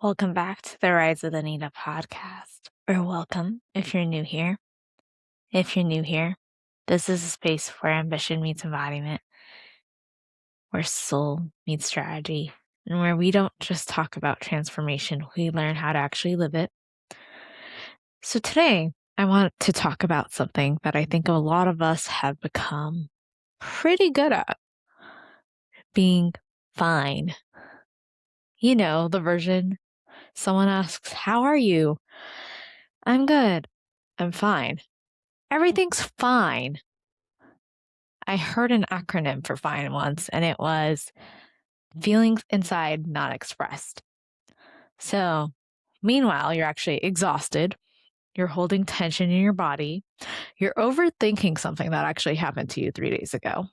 Welcome back to the Rise of the Nina podcast, or welcome if you're new here. If you're new here, this is a space where ambition meets embodiment, where soul meets strategy, and where we don't just talk about transformation, we learn how to actually live it. So today, I want to talk about something that I think a lot of us have become pretty good at, being fine. You know, the version someone asks, "How are you?" "I'm good. I'm fine. Everything's fine." I heard an acronym for fine once, and it was feelings inside not expressed. So, meanwhile, you're actually exhausted. You're holding tension in your body. You're overthinking something that actually happened to you 3 days ago.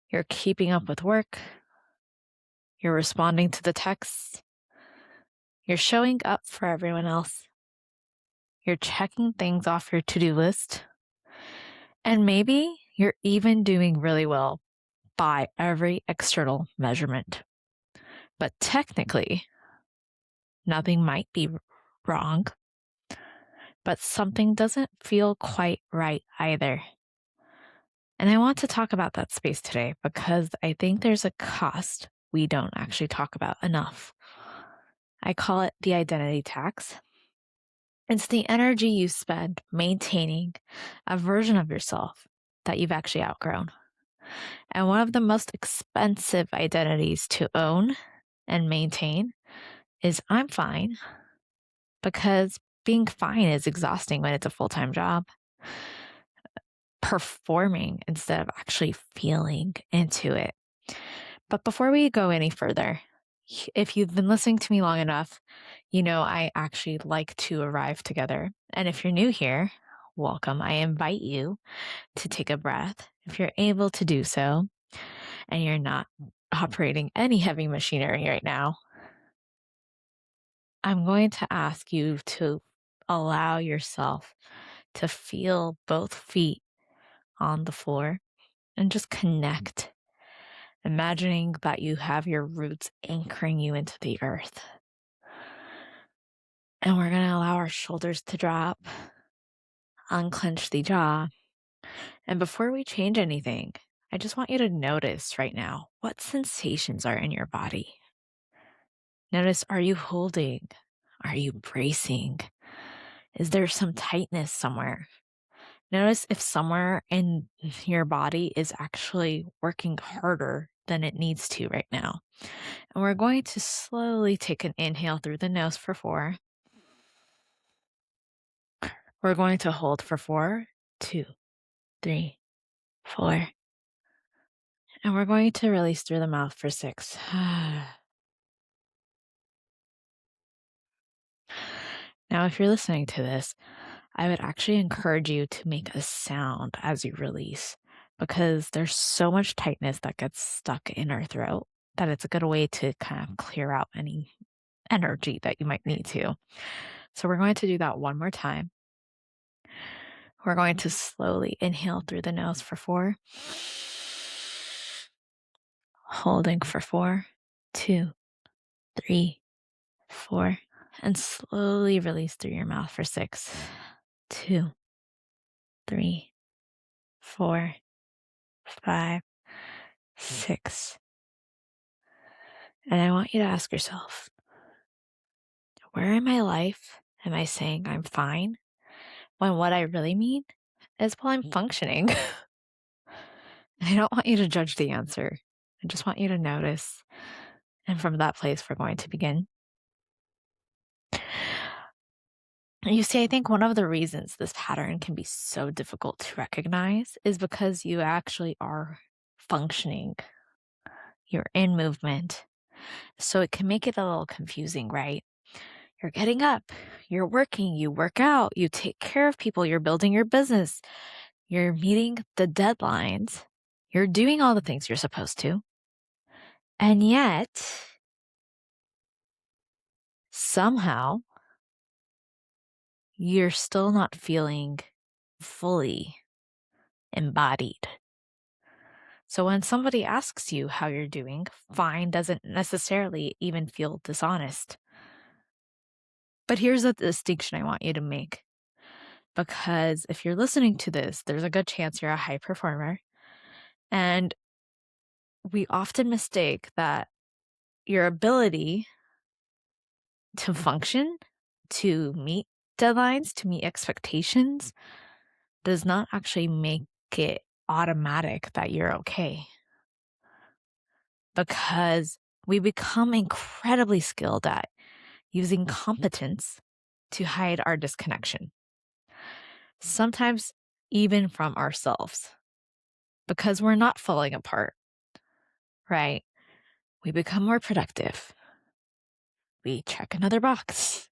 You're keeping up with work. You're responding to the texts. You're showing up for everyone else. You're checking things off your to-do list. And maybe you're even doing really well by every external measurement. But technically, nothing might be wrong, but something doesn't feel quite right either. And I want to talk about that space today because I think there's a cost we don't actually talk about enough. I call it the identity tax. It's the energy you spend maintaining a version of yourself that you've actually outgrown. And one of the most expensive identities to own and maintain is I'm fine, because being fine is exhausting when it's a full-time job. Performing instead of actually feeling into it. But before we go any further, if you've been listening to me long enough, you know I actually like to arrive together. And if you're new here, welcome. I invite you to take a breath if you're able to do so, and you're not operating any heavy machinery right now. I'm going to ask you to allow yourself to feel both feet on the floor and just connect, imagining that you have your roots anchoring you into the earth. And we're going to allow our shoulders to drop, unclench the jaw. And before we change anything, I just want you to notice right now what sensations are in your body. Notice, are you holding? Are you bracing? Is there some tightness somewhere? Notice if somewhere in your body is actually working harder than it needs to right now. And we're going to slowly take an inhale through the nose for 4. We're going to hold for 4, 2, 3, 4. And we're going to release through the mouth for 6. Now, if you're listening to this, I would actually encourage you to make a sound as you release, because there's so much tightness that gets stuck in our throat that it's a good way to kind of clear out any energy that you might need to. So we're going to do that one more time. We're going to slowly inhale through the nose for 4. Holding for 4, 2, 3, 4. And slowly release through your mouth for 6, 2, 3, 4, 5, 6. And I want you to ask yourself, where in my life am I saying I'm fine when what I really mean is, well, I'm functioning? I don't want you to judge the answer. I just want you to notice. And from that place, we're going to begin. You see, I think one of the reasons this pattern can be so difficult to recognize is because you actually are functioning. You're in movement. So it can make it a little confusing, right? You're getting up, you're working, you work out, you take care of people, you're building your business, you're meeting the deadlines, you're doing all the things you're supposed to. And yet, somehow, you're still not feeling fully embodied. So when somebody asks you how you're doing, fine doesn't necessarily even feel dishonest. But here's a distinction I want you to make. Because if you're listening to this, there's a good chance you're a high performer. And we often mistake that your ability to function, to meet deadlines, to meet expectations, does not actually make it automatic that you're okay. Because we become incredibly skilled at using competence to hide our disconnection, sometimes even from ourselves, because we're not falling apart, right? We become more productive. We check another box.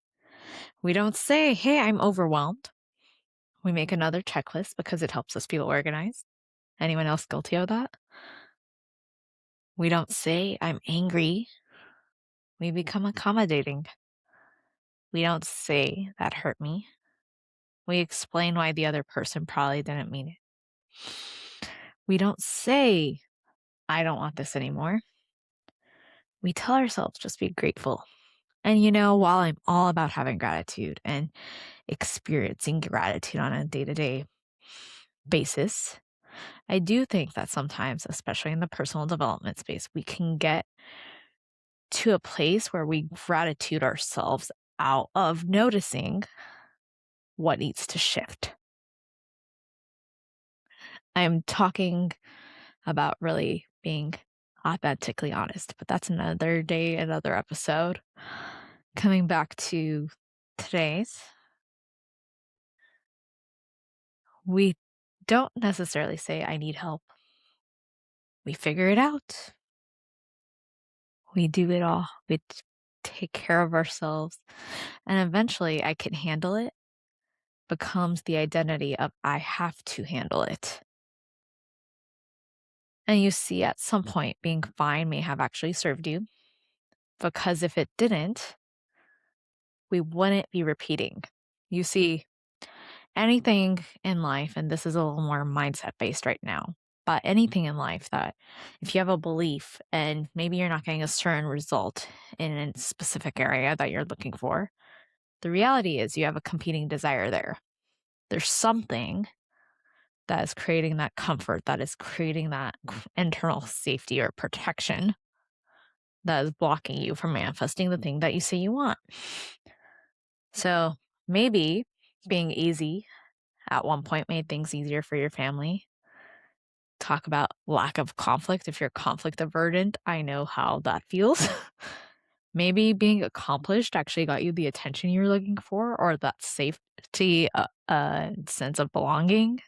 We don't say, hey, I'm overwhelmed. We make another checklist because it helps us feel organized. Anyone else guilty of that? We don't say, I'm angry. We become accommodating. We don't say, that hurt me. We explain why the other person probably didn't mean it. We don't say, I don't want this anymore. We tell ourselves just be grateful. And while I'm all about having gratitude and experiencing gratitude on a day-to-day basis, I do think that sometimes, especially in the personal development space, we can get to a place where we gratitude ourselves out of noticing what needs to shift. I'm talking about really being authentically honest, but that's another day, another episode. Coming back to today's, we don't necessarily say, I need help. We figure it out. We do it all. We take care of ourselves. And eventually, I can handle it becomes the identity of I have to handle it. And you see, at some point, being fine may have actually served you, because if it didn't, we wouldn't be repeating. You see, anything in life, and this is a little more mindset based right now, but anything in life that if you have a belief and maybe you're not getting a certain result in a specific area that you're looking for, the reality is you have a competing desire there. There's something that is creating that comfort, that is creating that internal safety or protection that is blocking you from manifesting the thing that you say you want. So maybe being easy at one point made things easier for your family. Talk about lack of conflict. If you're conflict averted, I know how that feels. Maybe being accomplished actually got you the attention you were looking for, or that safety, sense of belonging.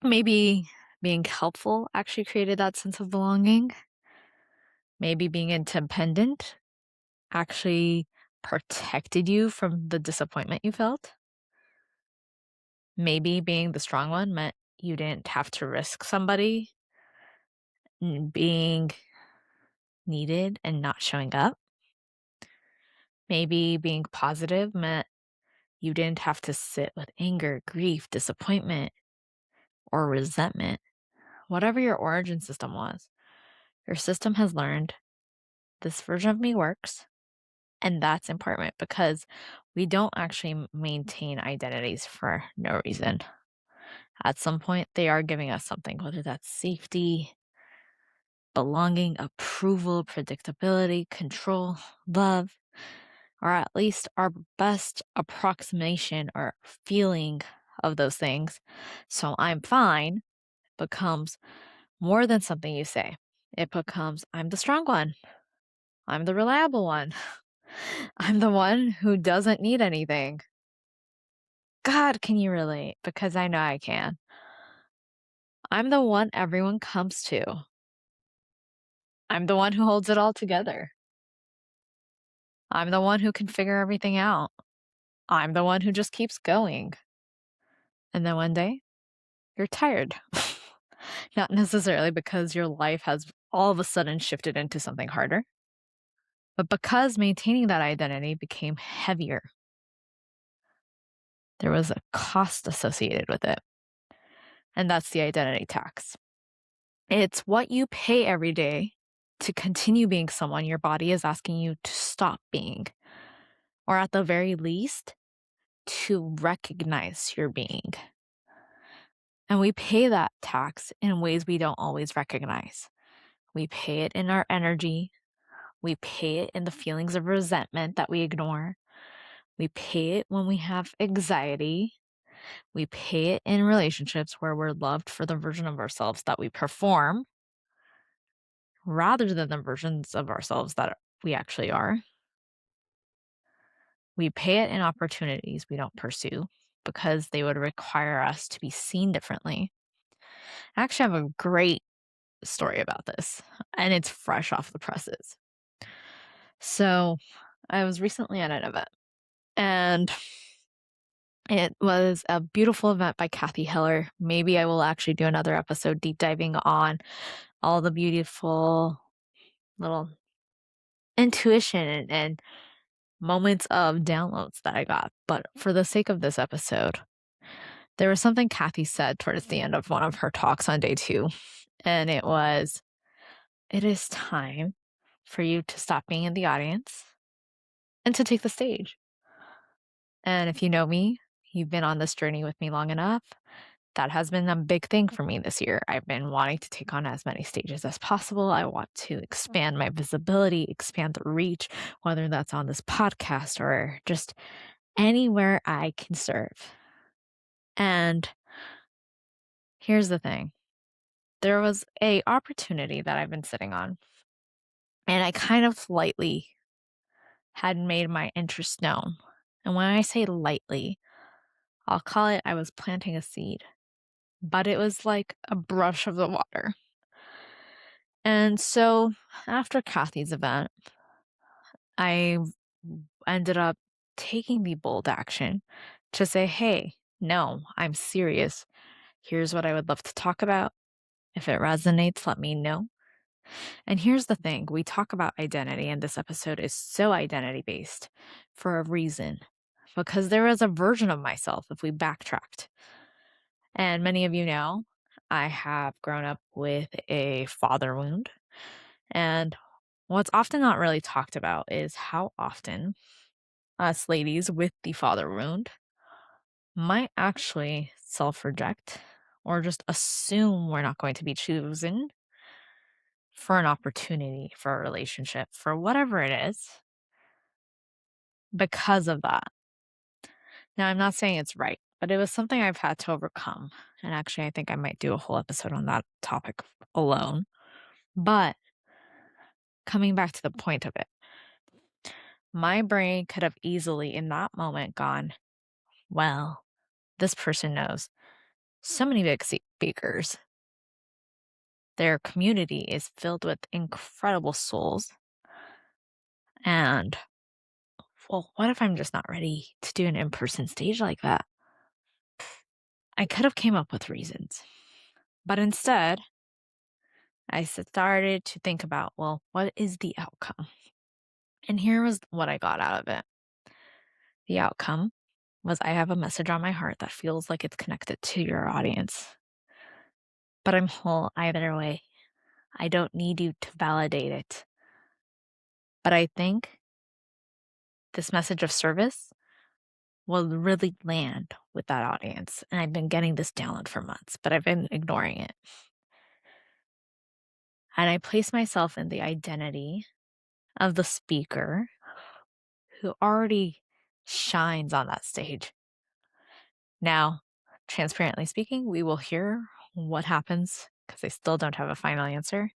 Maybe being helpful actually created that sense of belonging. Maybe being independent actually protected you from the disappointment you felt. Maybe being the strong one meant you didn't have to risk somebody being needed and not showing up. Maybe being positive meant you didn't have to sit with anger, grief, disappointment, or resentment. Whatever your origin system was, your system has learned this version of me works. And that's important because we don't actually maintain identities for no reason. At some point, they are giving us something, whether that's safety, belonging, approval, predictability, control, love, or at least our best approximation or feeling of those things. So I'm fine becomes more than something you say. It becomes, I'm the strong one. I'm the reliable one. I'm the one who doesn't need anything. God, can you relate? Because I know I can. I'm the one everyone comes to. I'm the one who holds it all together. I'm the one who can figure everything out. I'm the one who just keeps going. And then one day, you're tired. Not necessarily because your life has all of a sudden shifted into something harder, but because maintaining that identity became heavier. There was a cost associated with it. And that's the identity tax. It's what you pay every day to continue being someone your body is asking you to stop being. or at the very least, to recognize your being. And we pay that tax in ways we don't always recognize. We pay it in our energy. We pay it in the feelings of resentment that we ignore. We pay it when we have anxiety. We pay it in relationships where we're loved for the version of ourselves that we perform rather than the versions of ourselves that we actually are. We pay it in opportunities we don't pursue because they would require us to be seen differently. I actually have a great story about this, and it's fresh off the presses. So, I was recently at an event, and it was a beautiful event by Kathy Heller. Maybe I will actually do another episode deep diving on all the beautiful little intuition and moments of downloads that I got. But for the sake of this episode, there was something Kathy said towards the end of one of her talks on day 2, and it was, "It is time for you to stop being in the audience and to take the stage." And if you know me, you've been on this journey with me long enough. That has been a big thing for me this year. I've been wanting to take on as many stages as possible. I want to expand my visibility, expand the reach, whether that's on this podcast or just anywhere I can serve. And here's the thing. There was a opportunity that I've been sitting on, and I kind of lightly had made my interest known. And when I say lightly, I'll call it I was planting a seed, but it was like a brush of the water. And so after Kathy's event, I ended up taking the bold action to say, hey, no, I'm serious. Here's what I would love to talk about. If it resonates, let me know. And here's the thing, we talk about identity, and this episode is so identity based for a reason, because there was a version of myself if we backtracked. And many of you know, I have grown up with a father wound. And what's often not really talked about is how often us ladies with the father wound might actually self reject or just assume we're not going to be chosen for an opportunity, for a relationship, for whatever it is, because of that. Now, I'm not saying it's right, but it was something I've had to overcome. And actually, I think I might do a whole episode on that topic alone. But coming back to the point of it, my brain could have easily in that moment gone, well, this person knows so many big speakers. Their community is filled with incredible souls. And, well, what if I'm just not ready to do an in-person stage like that? I could have came up with reasons. But instead, I started to think about, well, what is the outcome? And here was what I got out of it. The outcome was I have a message on my heart that feels like it's connected to your audience. But I'm whole either way. I don't need you to validate it. But I think this message of service will really land with that audience. And I've been getting this download for months, but I've been ignoring it. And I place myself in the identity of the speaker who already shines on that stage. Now, transparently speaking, we will hear what happens because I still don't have a final answer.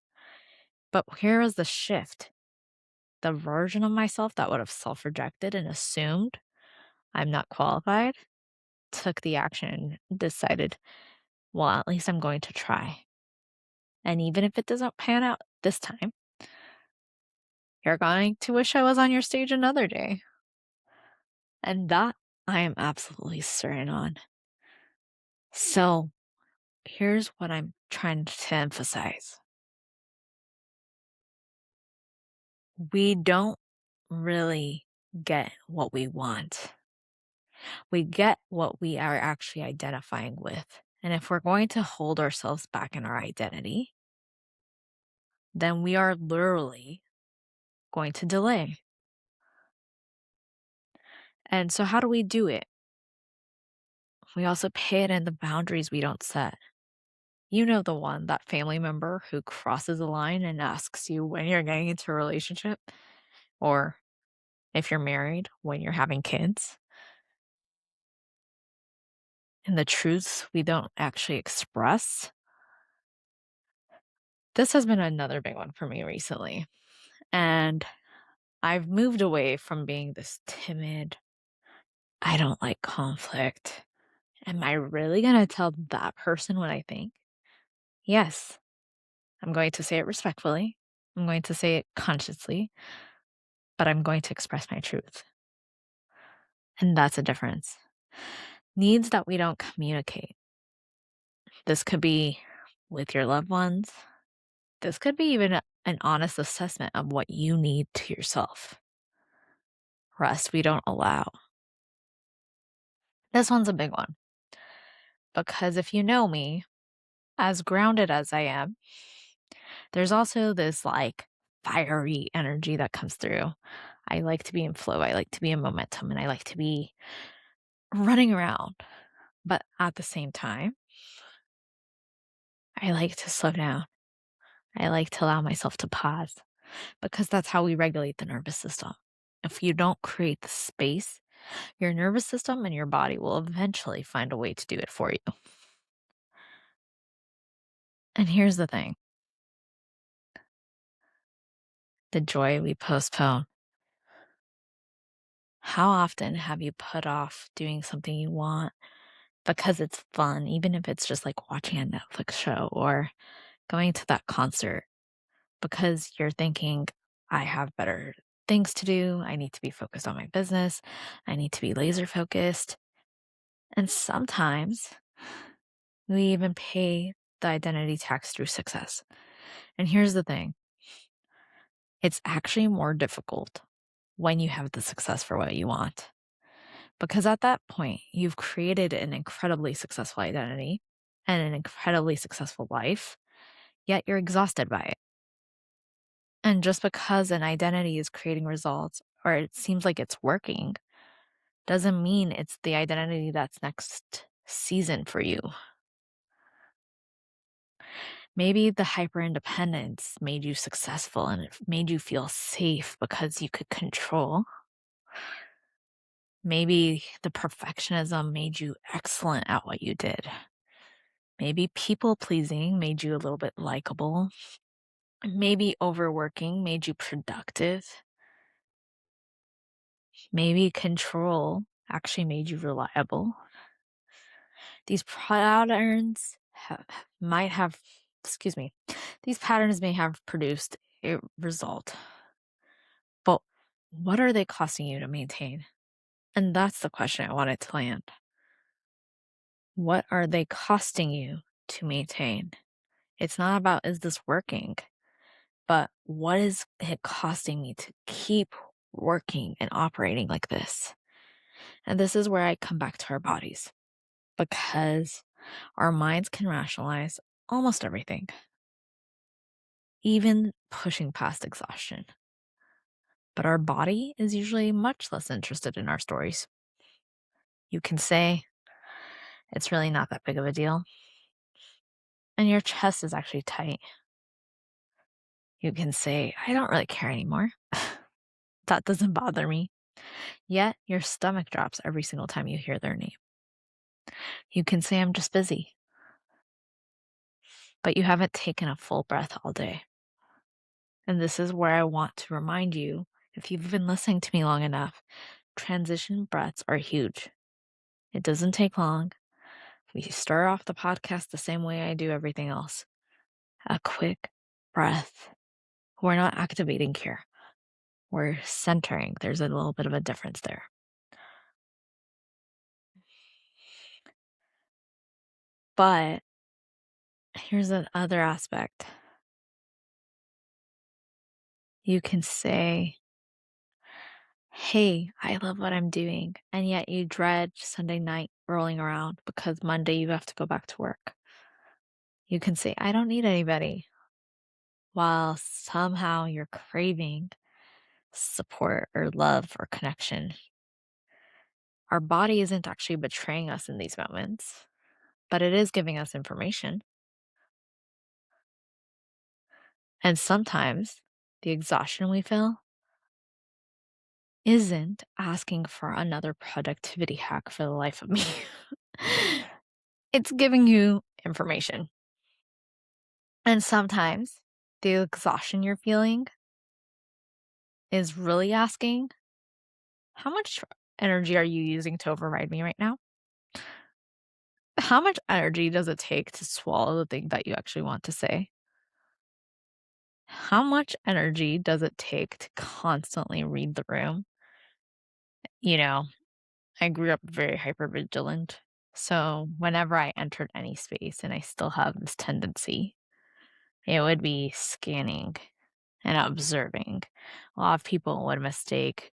But here is the shift. The version of myself that would have self rejected and assumed I'm not qualified took the action and decided, well, at least I'm going to try. And even if it doesn't pan out this time, you're going to wish I was on your stage another day. And that I am absolutely certain on. So here's what I'm trying to emphasize. We don't really get what we want. We get what we are actually identifying with. And if we're going to hold ourselves back in our identity, then we are literally going to delay. And so, how do we do it? We also pay it in the boundaries we don't set. You know, the one, that family member who crosses a line and asks you when you're getting into a relationship, or if you're married, when you're having kids, and the truths we don't actually express. This has been another big one for me recently. And I've moved away from being this timid, I don't like conflict. Am I really going to tell that person what I think? Yes. I'm going to say it respectfully. I'm going to say it consciously, but I'm going to express my truth. And that's a difference. Needs that we don't communicate. This could be with your loved ones. This could be even an honest assessment of what you need to yourself. Rest we don't allow. This one's a big one because if you know me, as grounded as I am, there's also this like fiery energy that comes through. I like to be in flow. I like to be in momentum and I like to be running around. But at the same time, I like to slow down. I like to allow myself to pause because that's how we regulate the nervous system. If you don't create the space, your nervous system and your body will eventually find a way to do it for you. And here's the thing, the joy we postpone. How often have you put off doing something you want because it's fun, even if it's just like watching a Netflix show or going to that concert, because you're thinking, I have better things to do. I need to be focused on my business. I need to be laser focused. And sometimes we even pay the identity tax through success. And here's the thing, it's actually more difficult when you have the success for what you want. Because at that point, you've created an incredibly successful identity and an incredibly successful life, yet you're exhausted by it. And just because an identity is creating results or it seems like it's working, doesn't mean it's the identity that's next season for you. Maybe the hyper independence made you successful and it made you feel safe because you could control. Maybe the perfectionism made you excellent at what you did. Maybe people pleasing made you a little bit likable. Maybe overworking made you productive. Maybe control actually made you reliable. These patterns might have, excuse me, these patterns may have produced a result. But what are they costing you to maintain? And that's the question I wanted to land. What are they costing you to maintain? It's not about, is this working? But what is it costing me to keep working and operating like this? And this is where I come back to our bodies because our minds can rationalize almost everything, even pushing past exhaustion. But our body is usually much less interested in our stories. You can say, it's really not that big of a deal. And your chest is actually tight. You can say, I don't really care anymore. That doesn't bother me. Yet your stomach drops every single time you hear their name. You can say, I'm just busy. But you haven't taken a full breath all day. And this is where I want to remind you, if you've been listening to me long enough, transition breaths are huge. It doesn't take long. We start off the podcast the same way I do everything else. A quick breath. We're not activating here. We're centering. There's a little bit of a difference there. But here's another aspect. You can say, hey, I love what I'm doing. And yet you dread Sunday night rolling around because Monday you have to go back to work. You can say, I don't need anybody, while somehow you're craving support or love or connection. Our body isn't actually betraying us in these moments, but it is giving us information. And sometimes the exhaustion we feel isn't asking for another productivity hack for the life of me. It's giving you information. And sometimes the exhaustion you're feeling is really asking, how much energy are you using to override me right now? How much energy does it take to swallow the thing that you actually want to say? How much energy does it take to constantly read the room? You know, I grew up very hypervigilant. So whenever I entered any space, and I still have this tendency, it would be scanning and observing. A lot of people would mistake,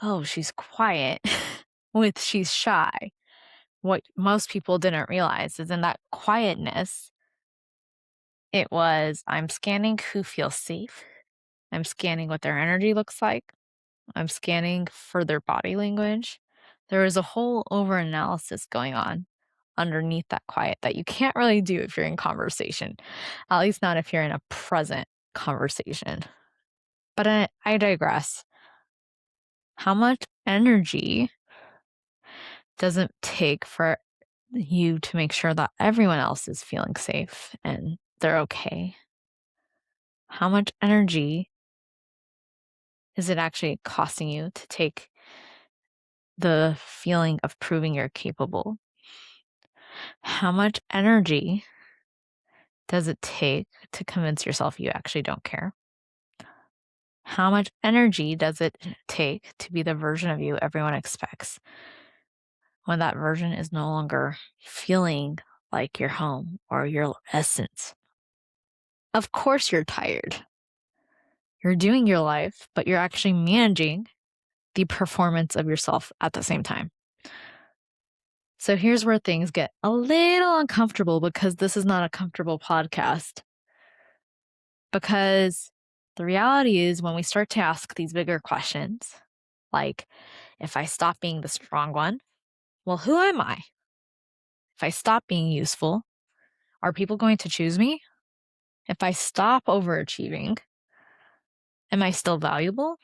oh, she's quiet with she's shy. What most people didn't realize is in that quietness, it was I'm scanning who feels safe. I'm scanning what their energy looks like. I'm scanning for their body language. There is a whole over analysis going on underneath that quiet that you can't really do if you're in conversation, at least not if you're in a present conversation. But I digress. How much energy does it take for you to make sure that everyone else is feeling safe and they're okay? How much energy is it actually costing you to take the feeling of proving you're capable? How much energy does it take to convince yourself you actually don't care? How much energy does it take to be the version of you everyone expects when that version is no longer feeling like your home or your essence? Of course, you're tired. You're doing your life, but you're actually managing the performance of yourself at the same time. So here's where things get a little uncomfortable because this is not a comfortable podcast. Because the reality is, when we start to ask these bigger questions, like if I stop being the strong one, well, who am I? If I stop being useful, are people going to choose me? If I stop overachieving, am I still valuable?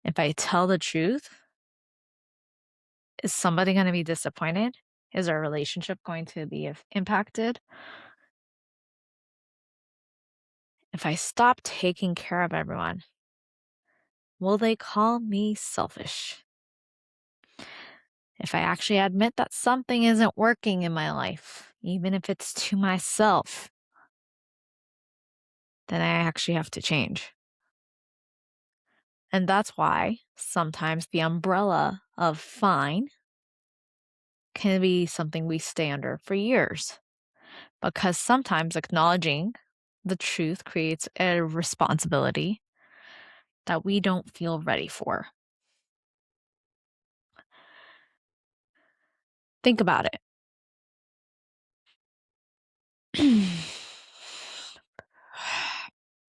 If I tell the truth, is somebody going to be disappointed? Is our relationship going to be impacted? If I stop taking care of everyone, will they call me selfish? If I actually admit that something isn't working in my life, even if it's to myself, then I actually have to change. And that's why sometimes the umbrella of fine can be something we stay under for years. Because sometimes acknowledging the truth creates a responsibility that we don't feel ready for. Think about it.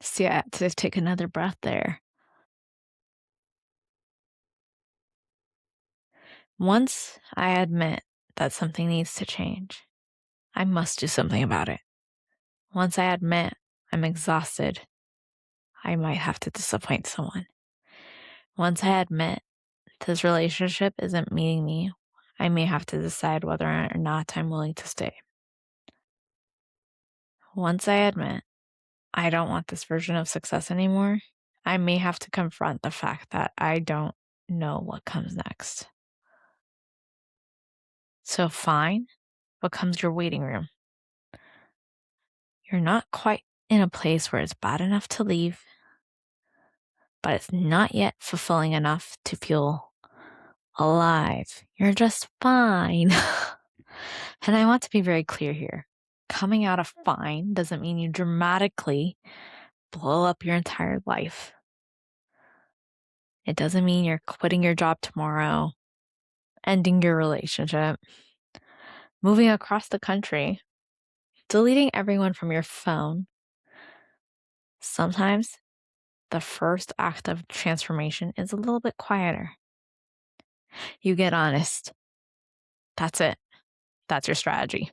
See, I had to take another breath there. Once I admit that something needs to change, I must do something about it. Once I admit I'm exhausted, I might have to disappoint someone. Once I admit this relationship isn't meeting me, I may have to decide whether or not I'm willing to stay. Once I admit I don't want this version of success anymore, I may have to confront the fact that I don't know what comes next. So fine becomes your waiting room. You're not quite in a place where it's bad enough to leave, but it's not yet fulfilling enough to feel alive. You're just fine. And I want to be very clear here. Coming out of fine doesn't mean you dramatically blow up your entire life. It doesn't mean you're quitting your job tomorrow, ending your relationship, moving across the country, deleting everyone from your phone. Sometimes the first act of transformation is a little bit quieter. You get honest. That's it. That's your strategy.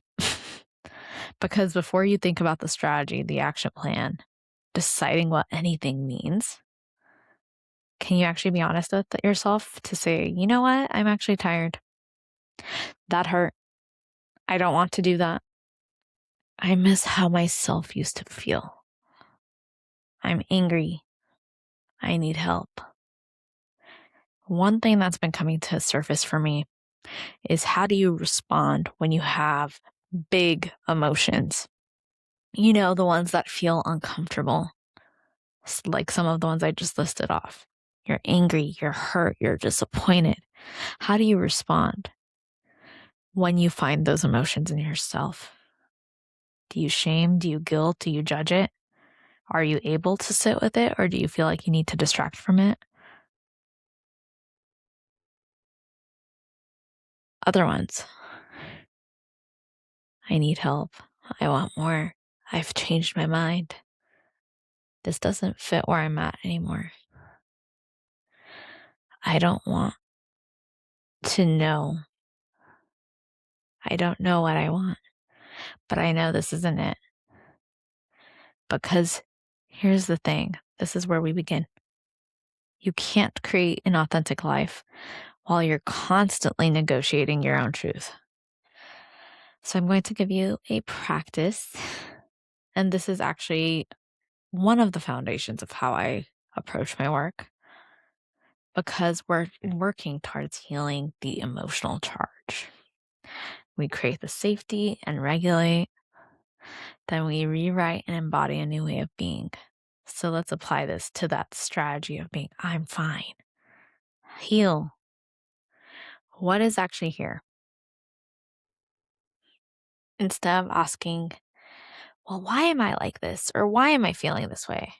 Because before you think about the strategy, the action plan, deciding what anything means, can you actually be honest with yourself to say, you know what? I'm actually tired. That hurt. I don't want to do that. I miss how myself used to feel. I'm angry. I need help. One thing that's been coming to surface for me is how do you respond when you have big emotions? You know, the ones that feel uncomfortable, like some of the ones I just listed off. You're angry, you're hurt, you're disappointed. How do you respond when you find those emotions in yourself? Do you shame? Do you guilt? Do you judge it? Are you able to sit with it, or do you feel like you need to distract from it? Other ones, I need help. I want more. I've changed my mind. This doesn't fit where I'm at anymore. I don't want to know. I don't know what I want, but I know this isn't it. Because here's the thing, this is where we begin. You can't create an authentic life while you're constantly negotiating your own truth. So I'm going to give you a practice, and this is actually one of the foundations of how I approach my work, because we're working towards healing the emotional charge. We create the safety and regulate, then we rewrite and embody a new way of being. So let's apply this to that strategy of being, I'm fine. Heal. What is actually here? Instead of asking, well, why am I like this? Or why am I feeling this way?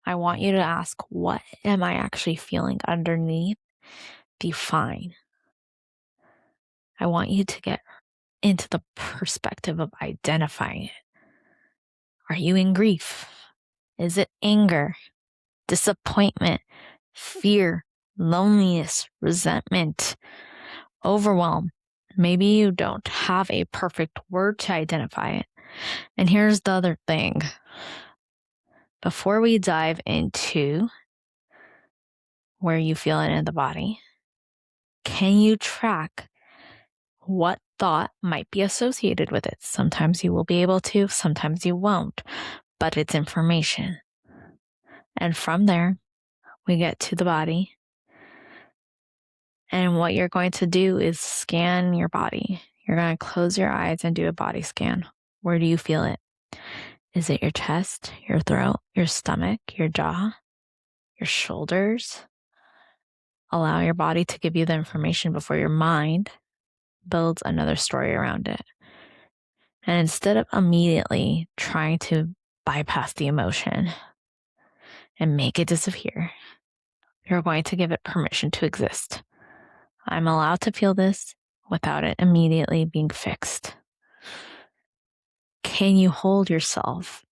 I want you to ask, what am I actually feeling underneath the fine? I want you to get into the perspective of identifying it. Are you in grief? Is it anger, disappointment, fear, loneliness, resentment, overwhelm? Maybe you don't have a perfect word to identify it. And here's the other thing. Before we dive into where you feel it in the body, can you track what thought might be associated with it? Sometimes you will be able to, sometimes you won't, but it's information. And from there, we get to the body. And what you're going to do is scan your body. You're going to close your eyes and do a body scan. Where do you feel it? Is it your chest, your throat, your stomach, your jaw, your shoulders? Allow your body to give you the information before your mind builds another story around it. And instead of immediately trying to bypass the emotion and make it disappear, you're going to give it permission to exist. I'm allowed to feel this without it immediately being fixed. Can you hold yourself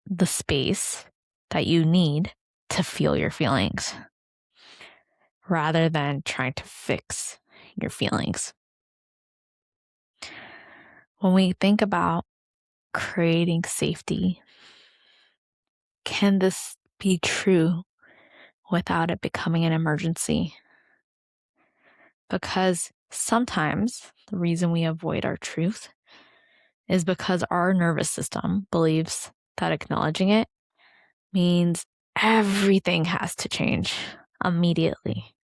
the space that you need to feel your feelings rather than trying to fix your feelings? When we think about creating safety, can this be true without it becoming an emergency? Because sometimes the reason we avoid our truth is because our nervous system believes that acknowledging it means everything has to change immediately.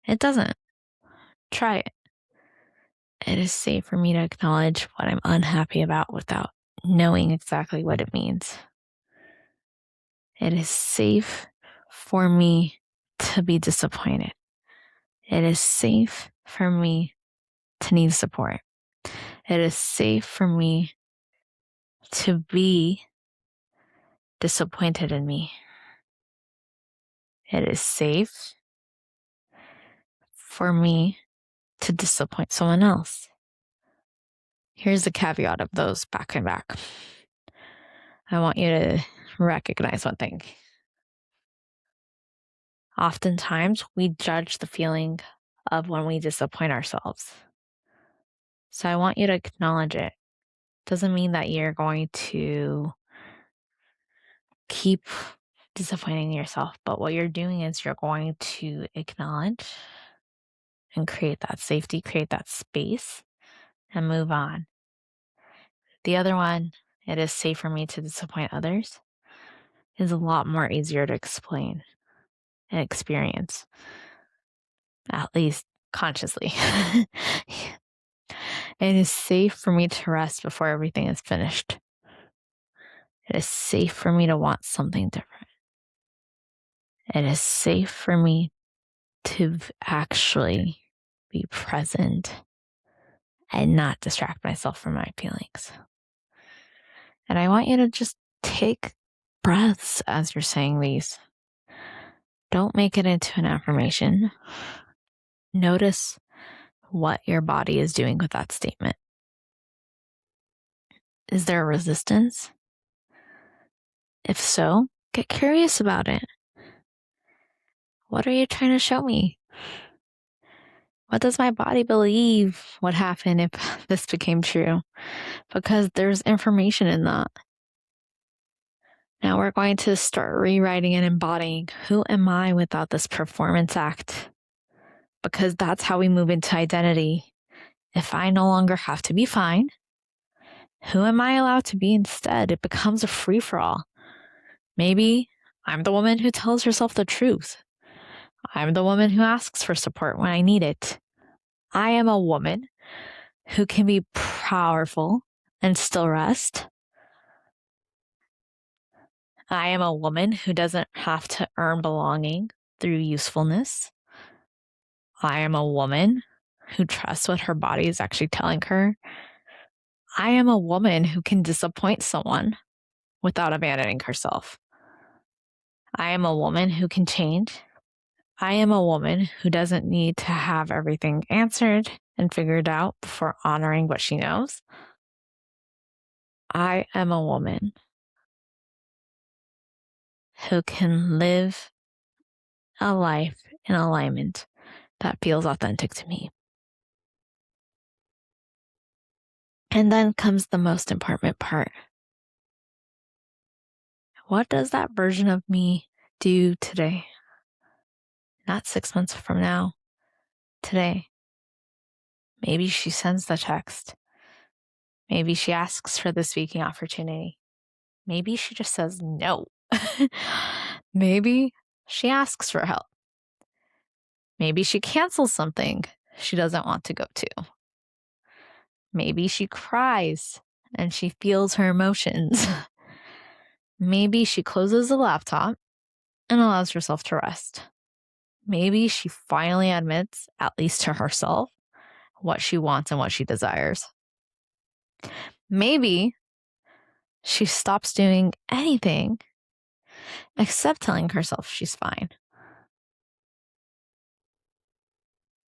It doesn't. Try it. It is safe for me to acknowledge what I'm unhappy about without knowing exactly what it means. It is safe for me to be disappointed. It is safe for me to need support. It is safe for me to be disappointed in me. It is safe for me to disappoint someone else. Here's the caveat of those back and back. I want you to recognize one thing. Oftentimes, we judge the feeling of when we disappoint ourselves. So I want you to acknowledge it. Doesn't mean that you're going to keep disappointing yourself, but what you're doing is you're going to acknowledge and create that safety, create that space, and move on. The other one, it is safe for me to disappoint others, is a lot more easier to explain and experience, at least consciously. It is safe for me to rest before everything is finished. It is safe for me to want something different. It is safe for me to actually be present and not distract myself from my feelings. And I want you to just take breaths as you're saying these. Don't make it into an affirmation. Notice what your body is doing with that statement. Is there a resistance? If so, get curious about it. What are you trying to show me? What does my body believe would happen if this became true? Because there's information in that. Now we're going to start rewriting and embodying. Who am I without this performance act? Because that's how we move into identity. If I no longer have to be fine, who am I allowed to be instead? It becomes a free-for-all. Maybe I'm the woman who tells herself the truth. I'm the woman who asks for support when I need it. I am a woman who can be powerful and still rest. I am a woman who doesn't have to earn belonging through usefulness. I am a woman who trusts what her body is actually telling her. I am a woman who can disappoint someone without abandoning herself. I am a woman who can change. I am a woman who doesn't need to have everything answered and figured out before honoring what she knows. I am a woman who can live a life in alignment that feels authentic to me. And then comes the most important part. What does that version of me do today? Not 6 months from now, today. Maybe she sends the text. Maybe she asks for the speaking opportunity. Maybe she just says no. Maybe she asks for help. Maybe she cancels something she doesn't want to go to. Maybe she cries and she feels her emotions. Maybe she closes the laptop and allows herself to rest. Maybe she finally admits, at least to herself, what she wants and what she desires. Maybe she stops doing anything except telling herself she's fine.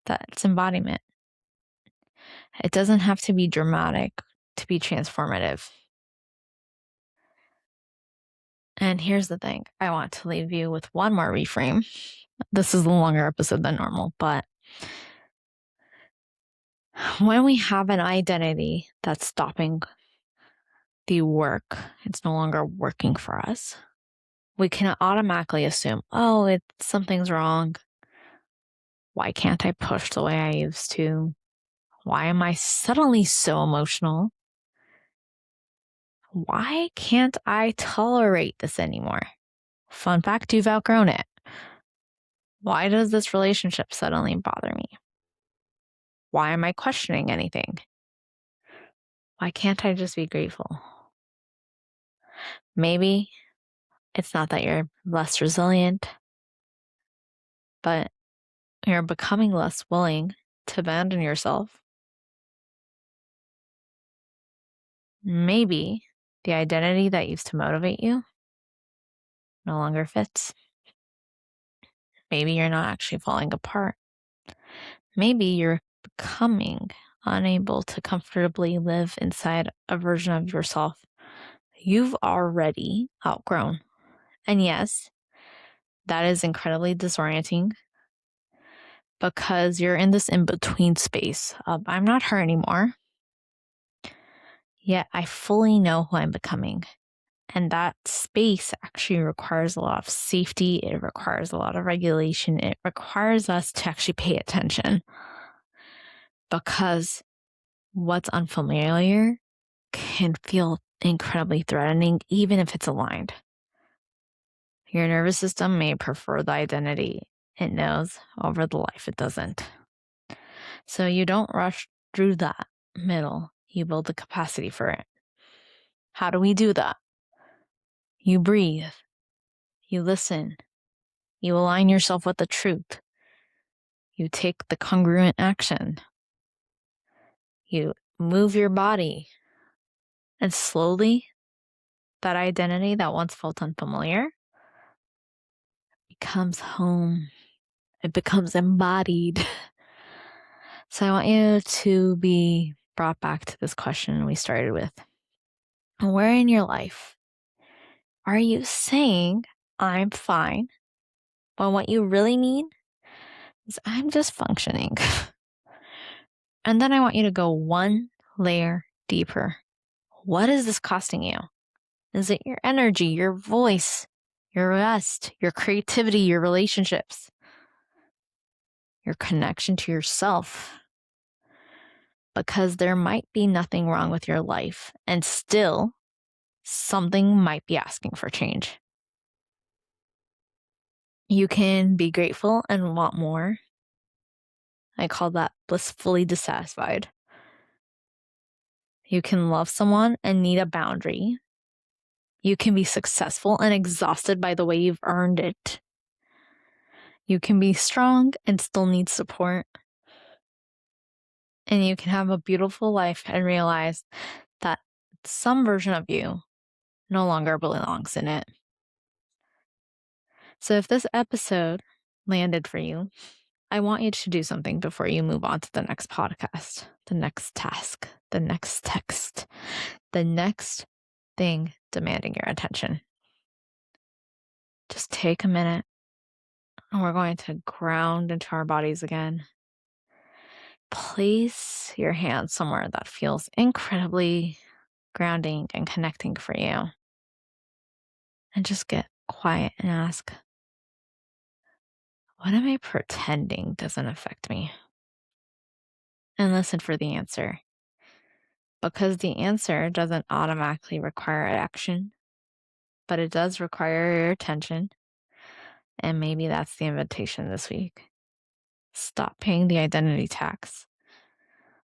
That's embodiment. It doesn't have to be dramatic to be transformative. And here's the thing. I want to leave you with one more reframe. This is a longer episode than normal, but when we have an identity that's stopping the work, it's no longer working for us, we can automatically assume, oh, something's wrong. Why can't I push the way I used to? Why am I suddenly so emotional? Why can't I tolerate this anymore? Fun fact, you've outgrown it. Why does this relationship suddenly bother me? Why am I questioning anything? Why can't I just be grateful? Maybe it's not that you're less resilient, but you're becoming less willing to abandon yourself. Maybe the identity that used to motivate you no longer fits. Maybe you're not actually falling apart. Maybe you're becoming unable to comfortably live inside a version of yourself you've already outgrown. And yes, That is incredibly disorienting because you're in this in-between space of I'm not her anymore, yet I fully know who I'm becoming. And that space actually requires a lot of safety. It requires a lot of regulation. It requires us to actually pay attention because what's unfamiliar can feel incredibly threatening, even if it's aligned. Your nervous system may prefer the identity it knows over the life it doesn't. So you don't rush through that middle. You build the capacity for it. How do we do that? You breathe. You listen. You align yourself with the truth. You take the congruent action. You move your body. And slowly, that identity that once felt unfamiliar becomes home. It becomes embodied. So I want you to be brought back to this question we started with. Where in your life are you saying, I'm fine, but what you really mean is I'm just functioning? And then I want you to go one layer deeper. What is this costing you? Is it your energy, your voice, your rest, your creativity, your relationships, your connection to yourself? Because there might be nothing wrong with your life, and still something might be asking for change. You can be grateful and want more. I call that blissfully dissatisfied. You can love someone and need a boundary. You can be successful and exhausted by the way you've earned it. You can be strong and still need support. And you can have a beautiful life and realize that some version of you no longer belongs in it. So if this episode landed for you, I want you to do something before you move on to the next podcast, the next task, the next text, the next thing demanding your attention. Just take a minute and we're going to ground into our bodies again. Place your hand somewhere that feels incredibly grounding and connecting for you. And just get quiet and ask, what am I pretending doesn't affect me? And listen for the answer. Because the answer doesn't automatically require action, but it does require your attention. And maybe that's the invitation this week. Stop paying the identity tax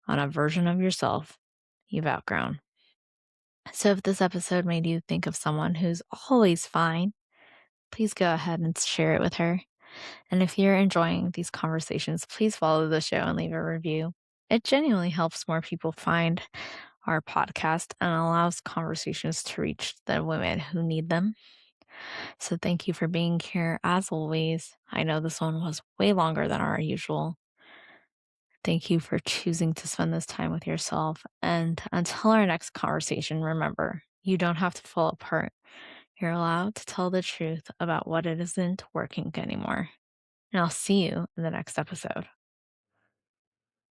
on a version of yourself you've outgrown. So if this episode made you think of someone who's always fine, please go ahead and share it with her. And if you're enjoying these conversations, please follow the show and leave a review. It genuinely helps more people find our podcast and allows conversations to reach the women who need them. So thank you for being here. As always, I know this one was way longer than our usual. Thank you for choosing to spend this time with yourself. And until our next conversation, remember, you don't have to fall apart. You're allowed to tell the truth about what it isn't working anymore. And I'll see you in the next episode.